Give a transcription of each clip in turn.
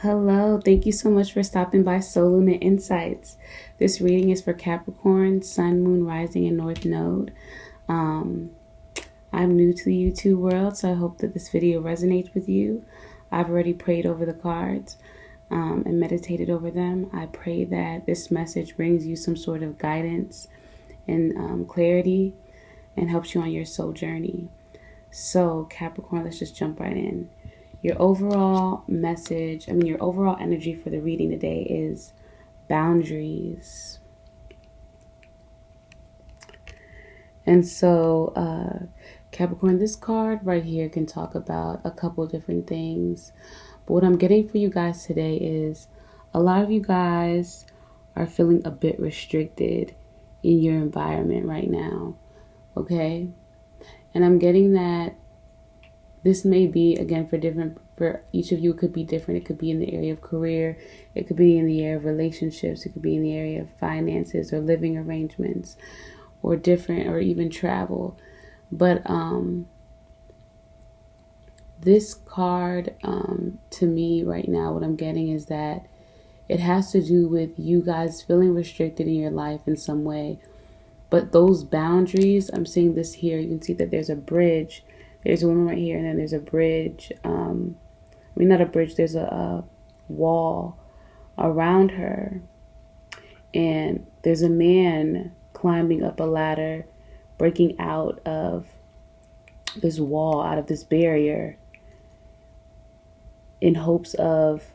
Hello, thank you so much for stopping by Soul Luna Insights. This reading is for Capricorn, Sun, Moon, Rising, and North Node. Um, I'm new to the YouTube world, so I hope that this video resonates with you. I've already prayed over the cards and meditated over them. I pray that this message brings you some sort of guidance and clarity and helps you on your soul journey. So, Capricorn, let's just jump right in. Your overall message, your overall energy for the reading today is boundaries. And so, Capricorn, this card right here can talk about a couple different things. But what I'm getting for you guys today is a lot of you guys are feeling a bit restricted in your environment right now. Okay? And I'm getting that this may be, again, for each of you, it could be different. It could be in the area of career. It could be in the area of relationships. It could be in the area of finances or living arrangements or different, or even travel. But this card, to me right now, what I'm getting is that it has to do with you guys feeling restricted in your life in some way. But those boundaries, I'm seeing this here. You can see that there's a bridge. There's a woman right here, and then there's a bridge. Not a bridge. There's a wall around her. And there's a man climbing up a ladder, breaking out of this wall, out of this barrier, in hopes of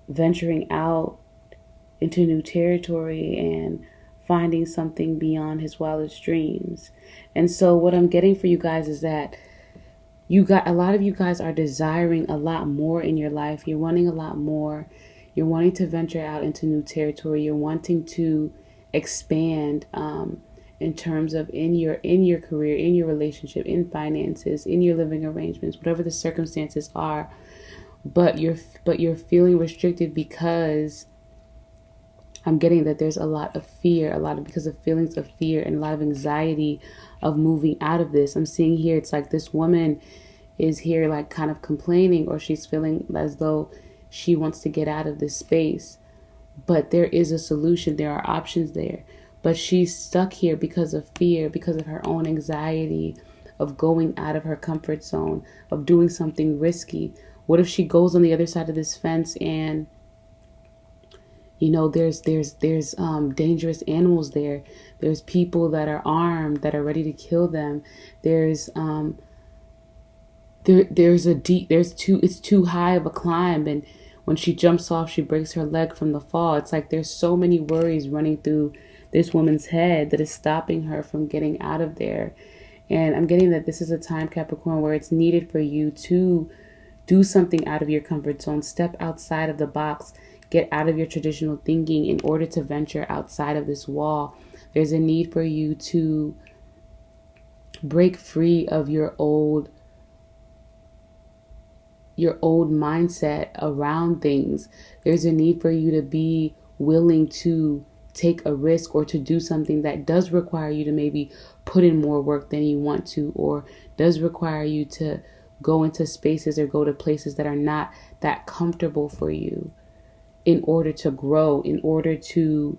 venturing out into new territory and finding something beyond his wildest dreams. And so what I'm getting for you guys is that a lot of you guys are desiring a lot more in your life. You're wanting a lot more. You're wanting to venture out into new territory. You're wanting to expand in terms of in your career, in your relationship, in finances, in your living arrangements, whatever the circumstances are. But you're feeling restricted because I'm getting that there's a lot of fear, because of feelings of fear and a lot of anxiety of moving out of this. I'm seeing here, it's like this woman is here like kind of complaining, or she's feeling as though she wants to get out of this space. But there is a solution. There are options there. But she's stuck here because of fear, because of her own anxiety of going out of her comfort zone, of doing something risky. What if she goes on the other side of this fence and there's dangerous animals there. There's people that are armed that are ready to kill them. It's too high of a climb, and when she jumps off, she breaks her leg from the fall. It's like there's so many worries running through this woman's head that is stopping her from getting out of there. And I'm getting that this is a time, Capricorn, where it's needed for you to do something out of your comfort zone, step outside of the box. Get out of your traditional thinking in order to venture outside of this wall. There's a need for you to break free of your old mindset around things. There's a need for you to be willing to take a risk or to do something that does require you to maybe put in more work than you want to, or does require you to go into spaces or go to places that are not that comfortable for you, in order to grow, in order to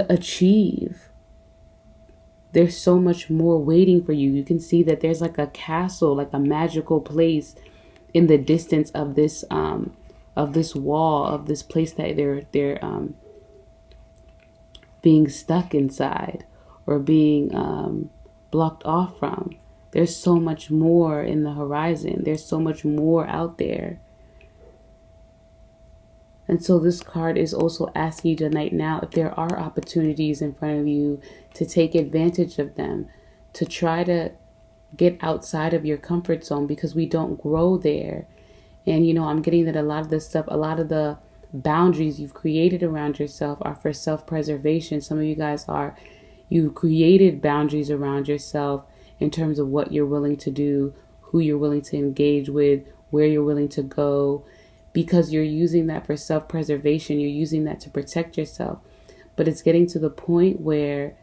achieve. There's so much more waiting for you. You can see that there's like a castle, like a magical place in the distance of this wall, of this place that they're being stuck inside or being blocked off from. There's so much more in the horizon. There's so much more out there. And so this card is also asking you tonight, now, if there are opportunities in front of you, to take advantage of them, to try to get outside of your comfort zone, because we don't grow there. And, I'm getting that a lot of the boundaries you've created around yourself are for self-preservation. Some of you guys you've created boundaries around yourself in terms of what you're willing to do, who you're willing to engage with, where you're willing to go, because you're using that for self-preservation. You're using that to protect yourself. But it's getting to the point where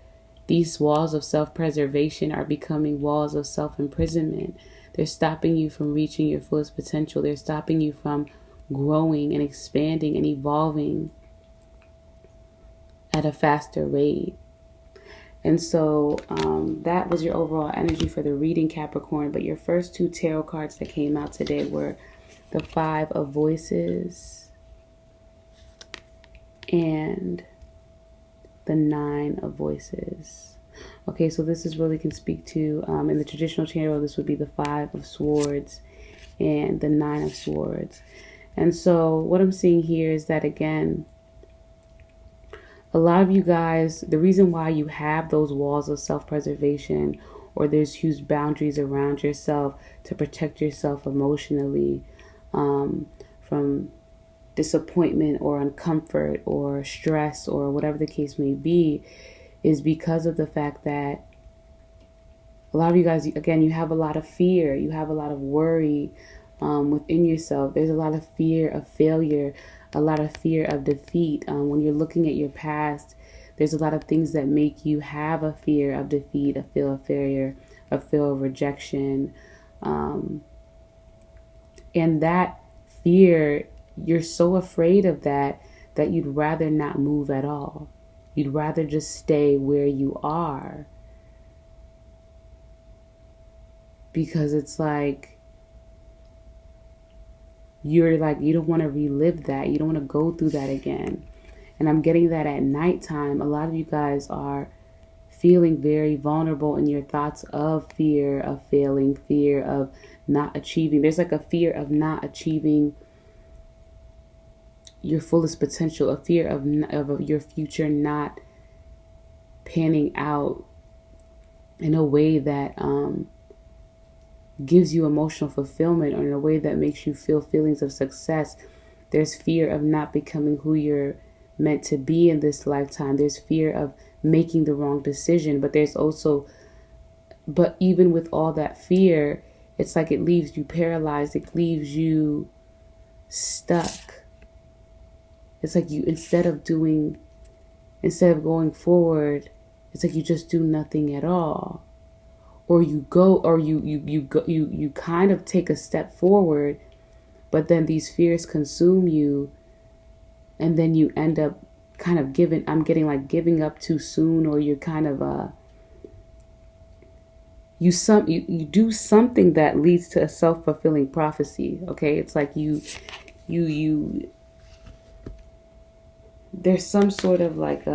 these walls of self-preservation are becoming walls of self-imprisonment. They're stopping you from reaching your fullest potential. They're stopping you from growing and expanding and evolving at a faster rate. And so that was your overall energy for the reading, Capricorn. But your first two tarot cards that came out today were the Five of Voices and the Nine of Voices. Okay, so this is really can speak to, in the traditional tarot, this would be the Five of Swords and the Nine of Swords. And so what I'm seeing here is that, again, a lot of you guys, the reason why you have those walls of self-preservation, or there's huge boundaries around yourself to protect yourself emotionally from disappointment or uncomfort or stress or whatever the case may be, is because of the fact that a lot of you guys, again, you have a lot of fear. You have a lot of worry within yourself. There's a lot of fear of failure, a lot of fear of defeat. When you're looking at your past, there's a lot of things that make you have a fear of defeat, a fear of failure, a fear of rejection. And that fear, you're so afraid of that you'd rather not move at all. You'd rather just stay where you are. Because it's like, you don't want to relive that. You don't want to go through that again. And I'm getting that at nighttime. A lot of you guys are feeling very vulnerable in your thoughts of fear of failing, fear of not achieving. There's like a fear of not achieving your fullest potential, a fear of your future not panning out in a way that gives you emotional fulfillment, or in a way that makes you feel feelings of success. There's fear of not becoming who you're meant to be in this lifetime. There's fear of making the wrong decision. But there's also, but even with all that fear, it's like it leaves you paralyzed. It leaves you stuck. It's like you, instead of going forward, it's like you just do nothing at all. Or you go, or you kind of take a step forward, but then these fears consume you, and then you end up kind of giving up too soon, or you're kind of you do something that leads to a self-fulfilling prophecy. Okay, it's like you there's some sort of like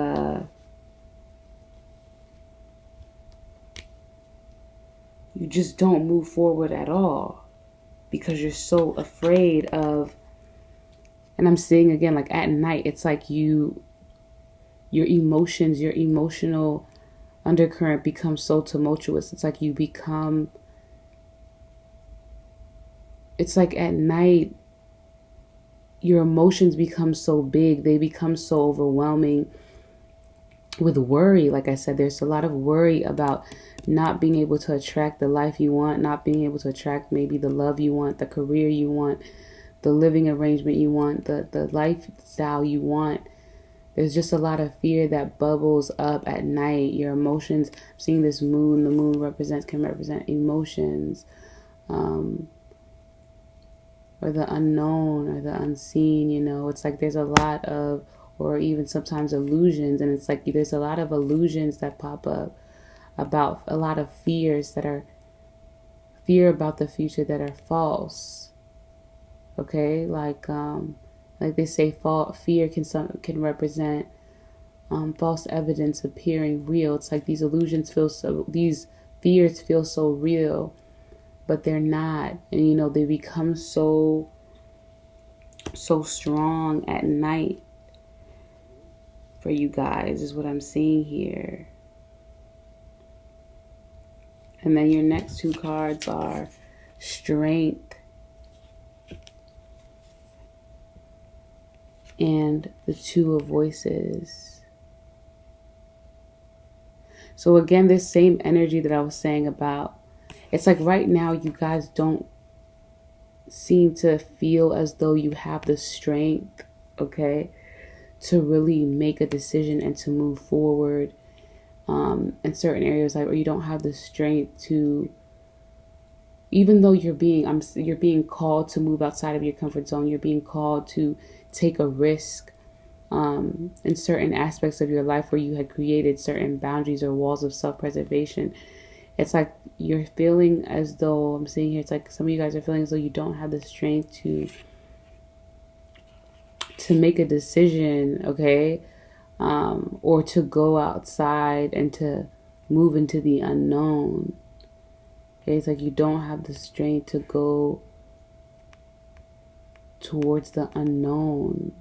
you just don't move forward at all because you're so afraid of, and I'm seeing again, like at night, it's like your emotions, your emotional undercurrent becomes so tumultuous. It's like it's like at night, your emotions become so big. They become so overwhelming with worry. Like I said, there's a lot of worry about not being able to attract the life you want, not being able to attract maybe the love you want, the career you want, the living arrangement you want, the lifestyle you want. There's just a lot of fear that bubbles up at night. Your emotions, I'm seeing this moon, the moon can represent emotions, or the unknown or the unseen, it's like there's a lot of, or even sometimes illusions. And it's like there's a lot of illusions that pop up about a lot of fears that are fear about the future that are false. Okay, like they say, fear can represent false evidence appearing real. It's like these fears feel so real, but they're not. And they become so strong at night for you guys, is what I'm seeing here. And then your next two cards are Strength and the Two of Voices. So again, this same energy that I was saying about, it's like right now you guys don't seem to feel as though you have the strength, okay, to really make a decision and to move forward in certain areas, or you don't have the strength to even though you're being called to move outside of your comfort zone, you're being called to take a risk in certain aspects of your life where you had created certain boundaries or walls of self-preservation. It's like you're feeling as though, I'm saying here, it's like some of you guys are feeling as though you don't have the strength to make a decision, okay? Or to go outside and to move into the unknown. Okay, it's like you don't have the strength to go towards the unknown.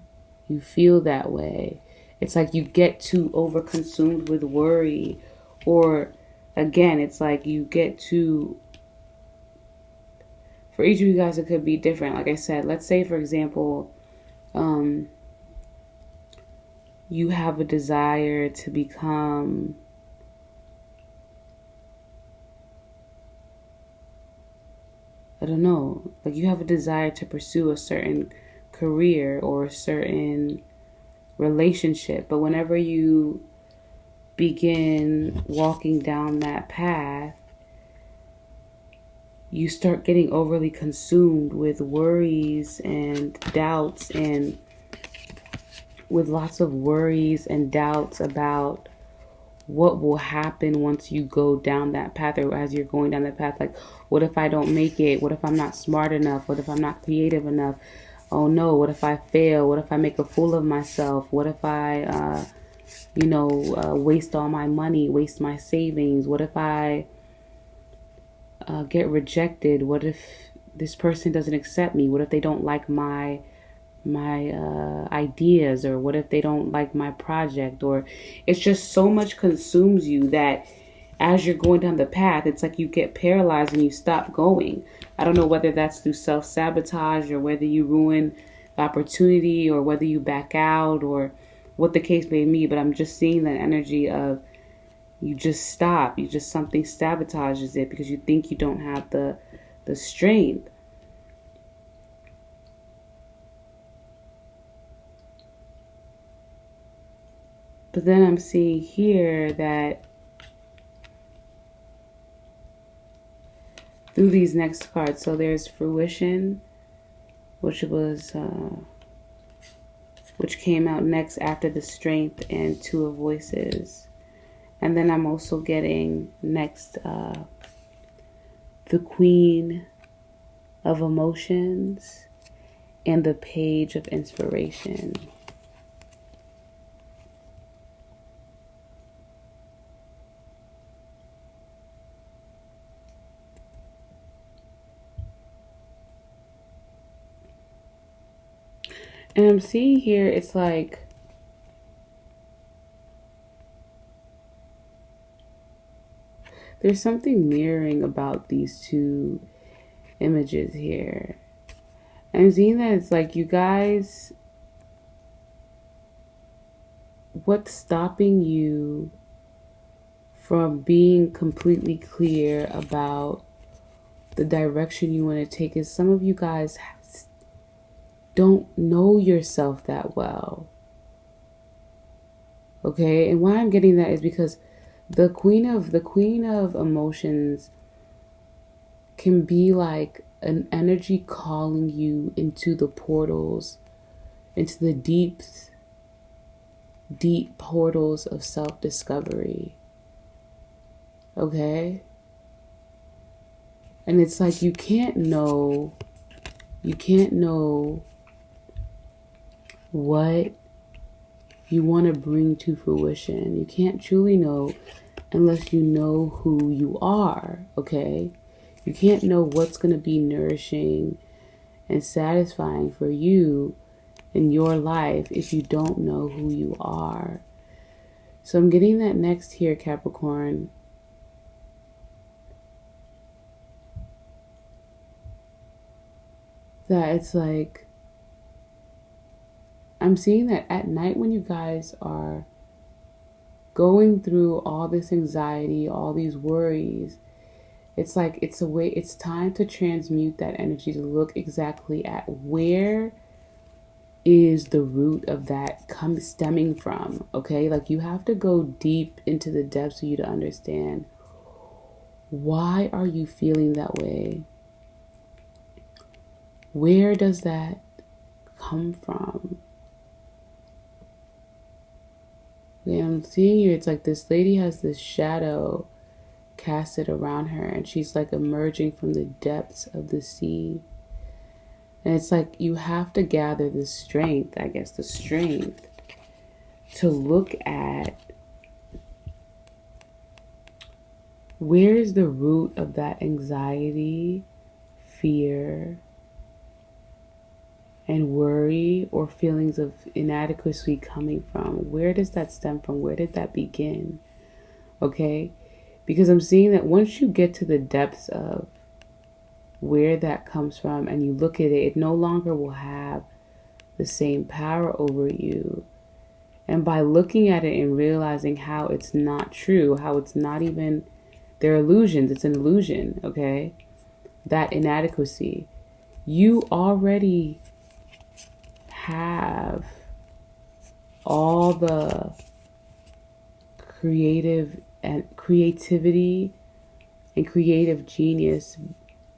You feel that way. It's like you get too overconsumed with worry, or again, it's like you get too, for each of you guys it could be different. Like I said, let's say for example, you have a desire to become, I don't know, like you have a desire to pursue a certain career or a certain relationship, but whenever you begin walking down that path, you start getting overly consumed with worries and doubts, and with lots of worries and doubts about what will happen once you go down that path, or as you're going down that path. Like, what if I don't make it? What if I'm not smart enough? What if I'm not creative enough? Oh no, what if I fail? What if I make a fool of myself? What if I, waste all my money, waste my savings? What if I get rejected? What if this person doesn't accept me? What if they don't like my ideas? Or what if they don't like my project? Or it's just so much consumes you that as you're going down the path, it's like you get paralyzed and you stop going. I don't know whether that's through self-sabotage, or whether you ruin the opportunity, or whether you back out, or what the case may be, but I'm just seeing that energy of you just stop. You just, something sabotages it because you think you don't have the strength. But then I'm seeing here that through these next cards, so there's fruition, which came out next after the strength and two of voices. And then I'm also getting next the queen of emotions and the page of inspiration. And I'm seeing here, it's like there's something mirroring about these two images here. I'm seeing that it's like you guys, what's stopping you from being completely clear about the direction you want to take is some of you guys don't know yourself that well. Okay, and why I'm getting that is because the queen of emotions can be like an energy calling you into the portals, into the deep portals of self-discovery. Okay? And it's like you can't know what you want to bring to fruition. You can't truly know unless you know who you are, okay? You can't know what's going to be nourishing and satisfying for you in your life if you don't know who you are. So I'm getting that next here, Capricorn. That it's like, I'm seeing that at night when you guys are going through all this anxiety, all these worries, it's like it's time to transmute that energy, to look exactly at where is the root of that stemming from, okay? Like you have to go deep into the depths for you to understand, why are you feeling that way? Where does that come from? And I'm seeing here, it's like this lady has this shadow casted around her, and she's like emerging from the depths of the sea. And it's like you have to gather the strength, I guess, the strength to look at where is the root of that anxiety, fear, and worry or feelings of inadequacy coming from. Where does that stem from? Where did that begin? Okay? Because I'm seeing that once you get to the depths of where that comes from and you look at it, it no longer will have the same power over you. And by looking at it and realizing how it's not true, how it's not even, they're illusions, it's an illusion, okay? That inadequacy, you already have all the creativity and creative genius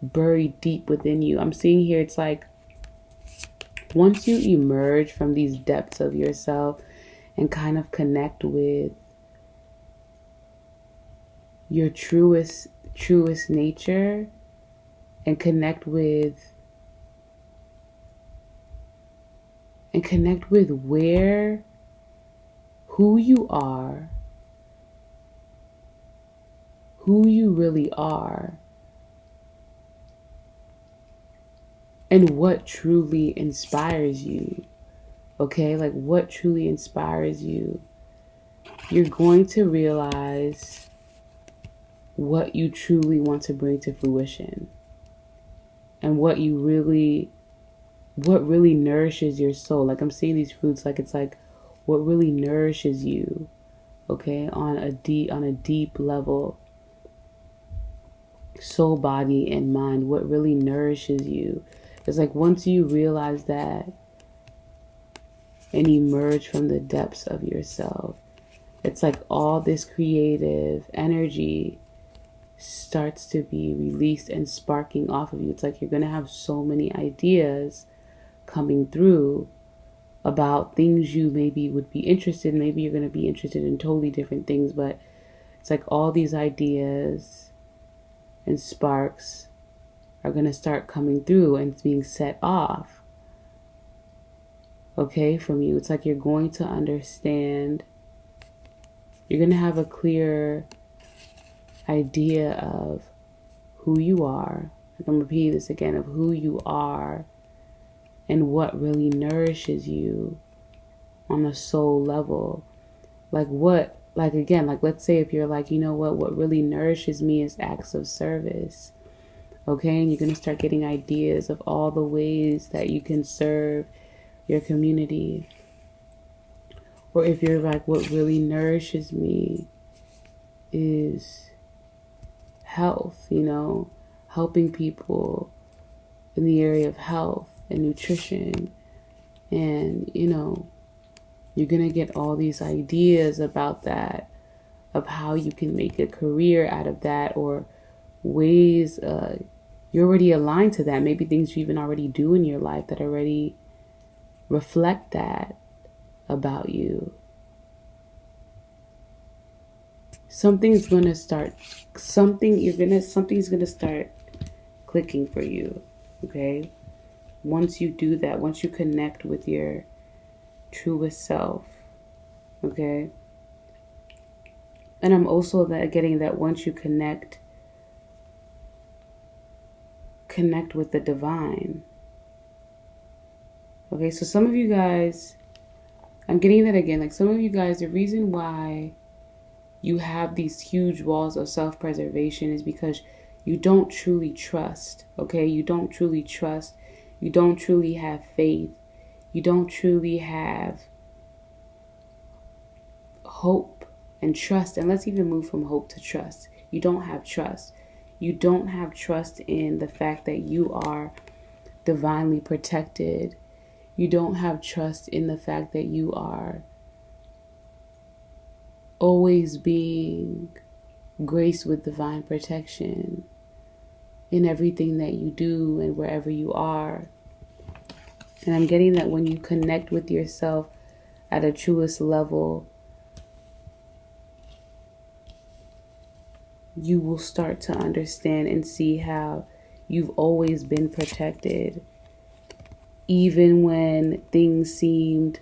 buried deep within you. I'm seeing here, it's like once you emerge from these depths of yourself and kind of connect with your truest nature and connect with where, who you are, who you really are, and what truly inspires you. Okay, like what truly inspires you. You're going to realize what you truly want to bring to fruition and what really nourishes your soul. Like I'm seeing these fruits, like it's like what really nourishes you, okay, on a deep level, soul, body, and mind. What really nourishes you. It's like once you realize that and emerge from the depths of yourself, it's like all this creative energy starts to be released and sparking off of you. It's like you're going to have so many ideas coming through about things you maybe would be interested in. Maybe you're going to be interested in totally different things, but it's like all these ideas and sparks are going to start coming through and it's being set off, okay, from you. It's like you're going to understand, you're going to have a clear idea of who you are. Like I'm repeating this again, of who you are and what really nourishes you on a soul level. Like again, like let's say if you're like, you know what really nourishes me is acts of service. Okay, and you're going to start getting ideas of all the ways that you can serve your community. Or if you're like, what really nourishes me is health, you know, helping people in the area of health and nutrition. And, you know, you're going to get all these ideas about that, of how you can make a career out of that, or ways you're already aligned to that. Maybe things you even already do in your life that already reflect that about you. Something's going to start clicking for you, okay? Once you do that, once you connect with your truest self, okay? And I'm also getting that once you connect with the divine. Okay, so some of you guys, I'm getting that again, like some of you guys, the reason why you have these huge walls of self-preservation is because you don't truly trust, okay? You don't truly trust. You don't truly have faith. You don't truly have hope and trust. And let's even move from hope to trust. You don't have trust. You don't have trust in the fact that you are divinely protected. You don't have trust in the fact that you are always being graced with divine protection in everything that you do and wherever you are. And I'm getting that when you connect with yourself at a truest level, you will start to understand and see how you've always been protected. Even when things seemed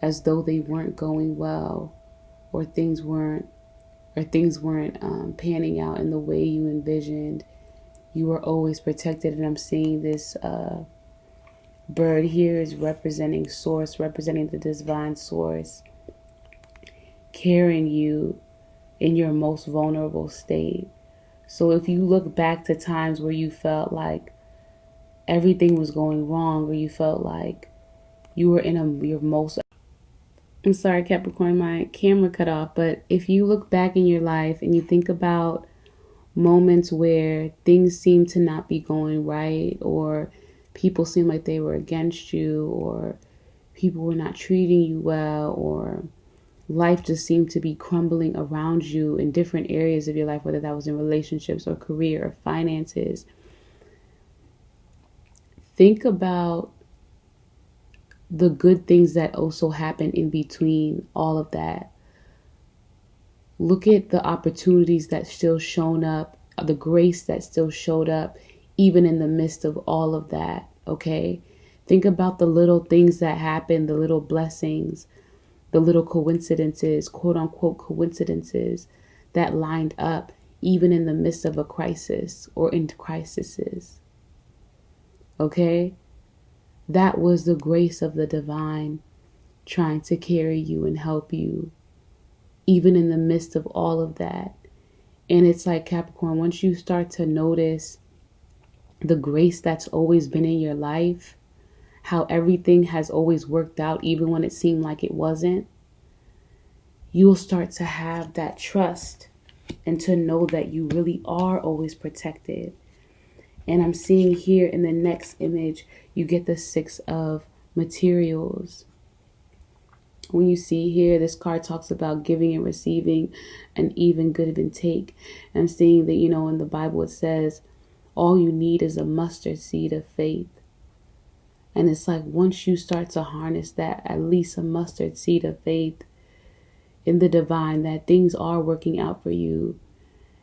as though they weren't going well, or things weren't panning out in the way you envisioned, you were always protected. And I'm seeing this bird here is representing source, representing the divine source, carrying you in your most vulnerable state. So if you look back to times where you felt like everything was going wrong, or you felt like you were in your most... I'm sorry, Capricorn, my camera cut off. But if you look back in your life and you think about moments where things seem to not be going right, or people seem like they were against you, or people were not treating you well, or life just seemed to be crumbling around you in different areas of your life, whether that was in relationships or career or finances, think about the good things that also happen in between all of that. Look at the opportunities that still shown up, the grace that still showed up, even in the midst of all of that, okay? Think about the little things that happen, the little blessings, the little coincidences, quote unquote coincidences, that lined up even in the midst of a crisis or in crises, okay? That was the grace of the divine trying to carry you and help you, even in the midst of all of that. And it's like, Capricorn, once you start to notice the grace that's always been in your life, how everything has always worked out, even when it seemed like it wasn't, you'll start to have that trust and to know that you really are always protected. And I'm seeing here in the next image, you get the 6 of materials. When you see here, this card talks about giving and receiving and even give and take. And I'm seeing that, in the Bible it says, all you need is a mustard seed of faith. And it's like, once you start to harness that, at least a mustard seed of faith in the divine, that things are working out for you,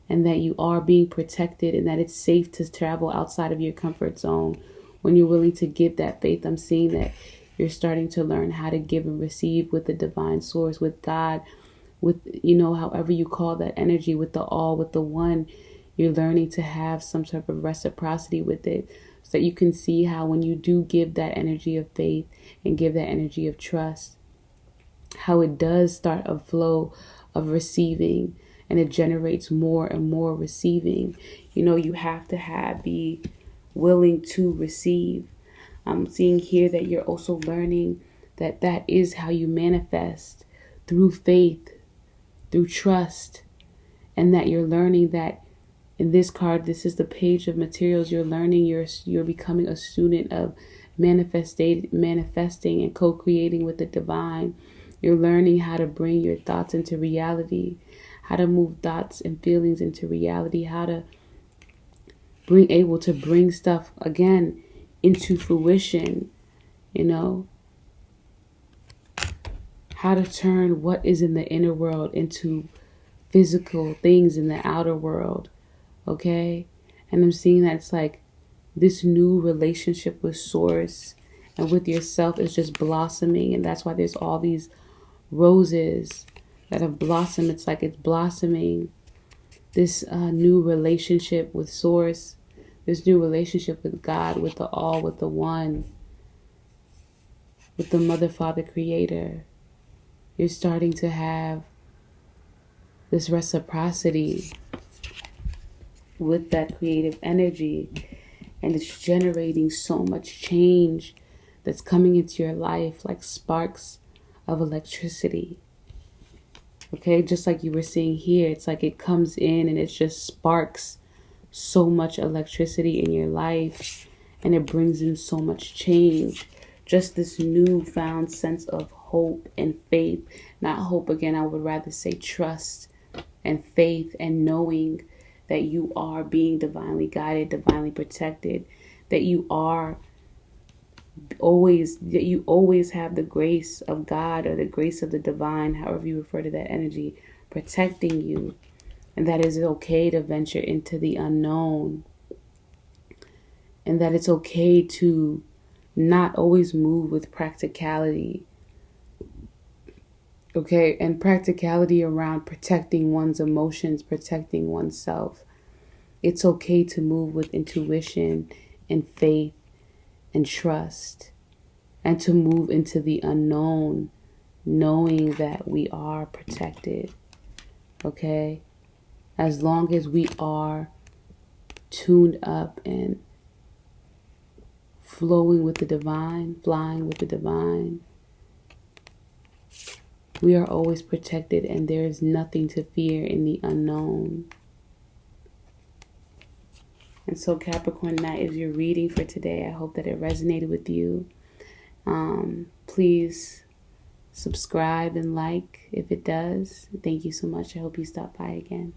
and that you are being protected, and that it's safe to travel outside of your comfort zone. When you're willing to give that faith, I'm seeing that you're starting to learn how to give and receive with the divine source, with God, with, however you call that energy, with the all, with the one. You're learning to have some sort of reciprocity with it, so that you can see how when you do give that energy of faith and give that energy of trust, how it does start a flow of receiving, and it generates more and more receiving. You have to be willing to receive. I'm seeing here that you're also learning that that is how you manifest, through faith, through trust, and that you're learning that in this card, this is the page of materials. You're learning, you're becoming a student of manifesting and co-creating with the divine. You're learning how to bring your thoughts into reality, how to move thoughts and feelings into reality, how to able to bring stuff again into fruition, how to turn what is in the inner world into physical things in the outer world, okay? And I'm seeing that it's like this new relationship with source and with yourself is just blossoming, and that's why there's all these roses that have blossomed. It's like it's blossoming, this new relationship with source, this new relationship with God, with the all, with the one, with the mother, father, creator. You're starting to have this reciprocity with that creative energy, and it's generating so much change that's coming into your life like sparks of electricity. Okay, just like you were seeing here, it's like it comes in and it just sparks so much electricity in your life, and it brings in so much change. Just this newfound sense of hope and faith. Not hope, again, I would rather say trust and faith, and knowing that you are being divinely guided, divinely protected, that you are always, that you always have the grace of God or the grace of the divine, however you refer to that energy, protecting you. And that it's okay to venture into the unknown. And that it's okay to not always move with practicality. Okay, and practicality around protecting one's emotions, protecting oneself. It's okay to move with intuition and faith and trust, and to move into the unknown, knowing that we are protected. Okay? As long as we are tuned up and flowing with the divine, flying with the divine, we are always protected, and there is nothing to fear in the unknown. And so, Capricorn, that is your reading for today. I hope that it resonated with you. Please subscribe and like if it does. Thank you so much. I hope you stop by again.